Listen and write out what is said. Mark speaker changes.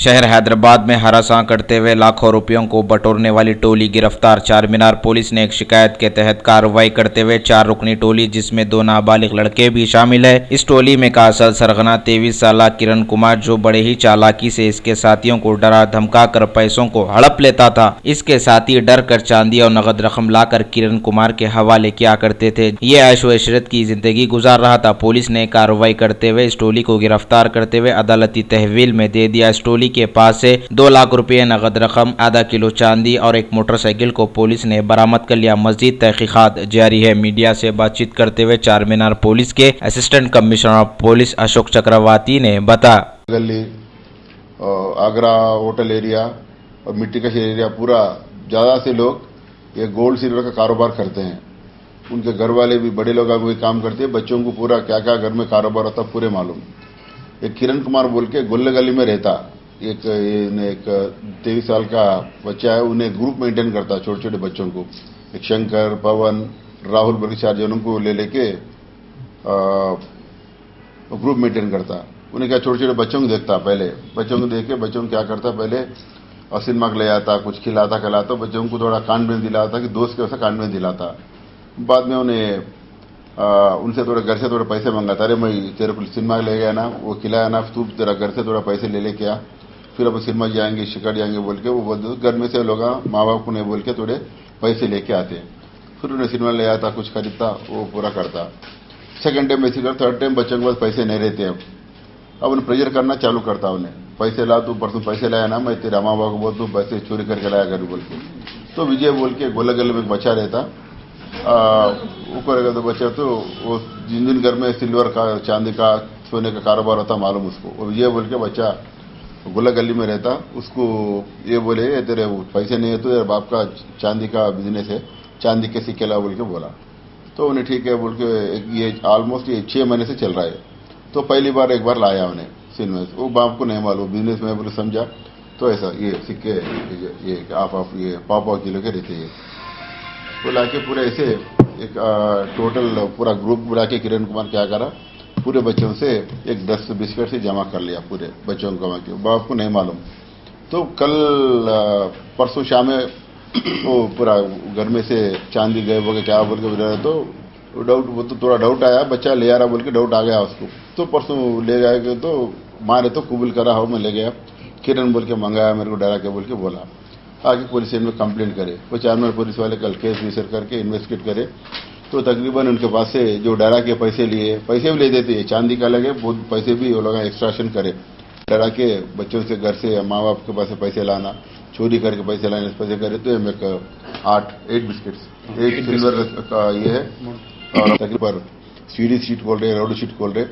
Speaker 1: शहर हैदराबाद में हरासा करते हुए लाखों रुपयों को बटोरने वाली टोली गिरफ्तार। चारमीनार पुलिस ने एक शिकायत के तहत कार्रवाई करते हुए 4 रुकनी टोली जिसमें 2 नाबालिग लड़के भी शामिल है। इस टोली में का असल सरगना 23 साल किरण कुमार जो बड़े ही चालाकी से इसके साथियों को डरा धमका कर पैसों को हड़प लेता था। इसके साथी डर कर चांदी और नगद रकम लाकर किरण कुमार के हवाले किया करते थे। ये ऐशो इशरत की जिंदगी गुजार रहा था। पुलिस ने कार्रवाई करते हुए इस टोली को गिरफ्तार करते हुए अदालती तहवील में दे दिया। इस टोली के पास से 2 लाख रुपए नगद रकम, आधा किलो चांदी और एक मोटरसाइकिल को पुलिस ने बरामद कर लिया। मजीद तहकीकात जारी है। मीडिया से बातचीत करते हुए चारमीनार पुलिस के assistant commissioner of police Ashok Chakravarti ने बताया,
Speaker 2: आगरा होटल एरिया और मिट्टी का शहर एरिया पूरा ज्यादा से लोग ये गोल्ड सिल्वर का कारोबार करते हैं। उनके घर वाले भी बड़े लोग भी काम करते हैं। बच्चों को पूरा क्या क्या घर में कारोबार होता पूरे मालूम। एक किरण कुमार बोल के गोल्ले गली में रहता, एक 23 साल का बच्चा है। उन्हें ग्रुप मेंटेन करता छोटे छोटे बच्चों को। एक शंकर, पवन, राहुल बोल के 4 जनों को ले लेके ग्रुप मेंटेन करता। उन्हें क्या छोटे छोटे बच्चों को देखता, पहले बच्चों को देख के बच्चों को क्या करता, पहले सिनेमा ले आता, कुछ खिलाता खिलाता, बच्चों को थोड़ा कान में दिलाता कि दोस्त के वैसा कान में दिलाता। बाद में उन्हें उनसे थोड़ा घर से थोड़ा पैसे मंगाता। अरे मैं तेरे को सिनेमा ले गया ना, वो खिलाया ना, तू तेरा घर से थोड़ा पैसे ले लेके आ, फिर अब सिनेमा जाएंगे, शिकार जाएंगे बोल के वो घर में से लोग माँ बाप को नहीं बोल के थोड़े पैसे लेके आते। फिर उन्हें सिनेमा ले आता, कुछ खरीदता, वो पूरा करता। सेकंड टाइम ऐसे कर, थर्ड टाइम बच्चों के पास पैसे नहीं रहते। अब उन्हें प्रेशर करना चालू करता। उन्हें पैसे ला, तू परसों पैसे लाया ना, मैं तेरा माँ बाप को बोल तू पैसे चोरी करके लाया घर बोल के। तो विजय बोल के गोले गले में एक बच्चा रहता, वो करेगा तो बच्चा तो वो जिन जिन घर में सिल्वर का, चांदी का, सोने का कारोबार होता मालूम उसको। वो विजय बोल के बच्चा गोला गली में रहता। उसको ये बोले तेरे पैसे नहीं है तो तेरे बाप का चांदी का बिजनेस है, चांदी के सिक्के ला बोल के बोला। तो उन्हें ठीक है बोल के ये ऑलमोस्ट ये 6 महीने से चल रहा है। तो पहली बार एक बार लाया उन्हें सिनेमा। वो बाप को नहीं मालूम, बिजनेस में बोले समझा। तो ऐसा ये सिक्के ये आप ये पाव किलो के रहते हैं। तो लाके पूरे ऐसे एक टोटल पूरा ग्रुप बुला के किरण कुमार क्या करा, पूरे बच्चों से एक 10 बिस्किट से जमा कर लिया, पूरे बच्चों को जमा किया। बाप को नहीं मालूम। तो कल परसों शाम में वो पूरा घर में से चांदी गए बोल के क्या बोल के तो डाउट, वो तो थोड़ा डाउट आया, बच्चा ले आ रहा बोल के डाउट आ गया उसको। तो परसों ले गए तो माँ ने तो कबूल करा, हो मैं ले गया, किरण बोल के मंगाया, मेरे को डरा के बोल के बोला। आगे पुलिस में कंप्लेंट करे। वो चारमीनार पुलिस वाले कल केस रजिस्टर करके इन्वेस्टिगेट करे। तो तकरीबन उनके पास से जो डरा के पैसे लिए, पैसे भी ले देते हैं, चांदी का लगे बहुत पैसे भी वो लोग एक्सट्रैक्शन करे। डरा के बच्चों से घर से माँ बाप के पास से पैसे लाना, चोरी करके पैसे लाने पैसे करे। तो एक 8 बिस्किट्स, एक सिल्वर का ये है, और तकरीबन सीडी शीट खोल रहे, राउडी शीट खोल रहे।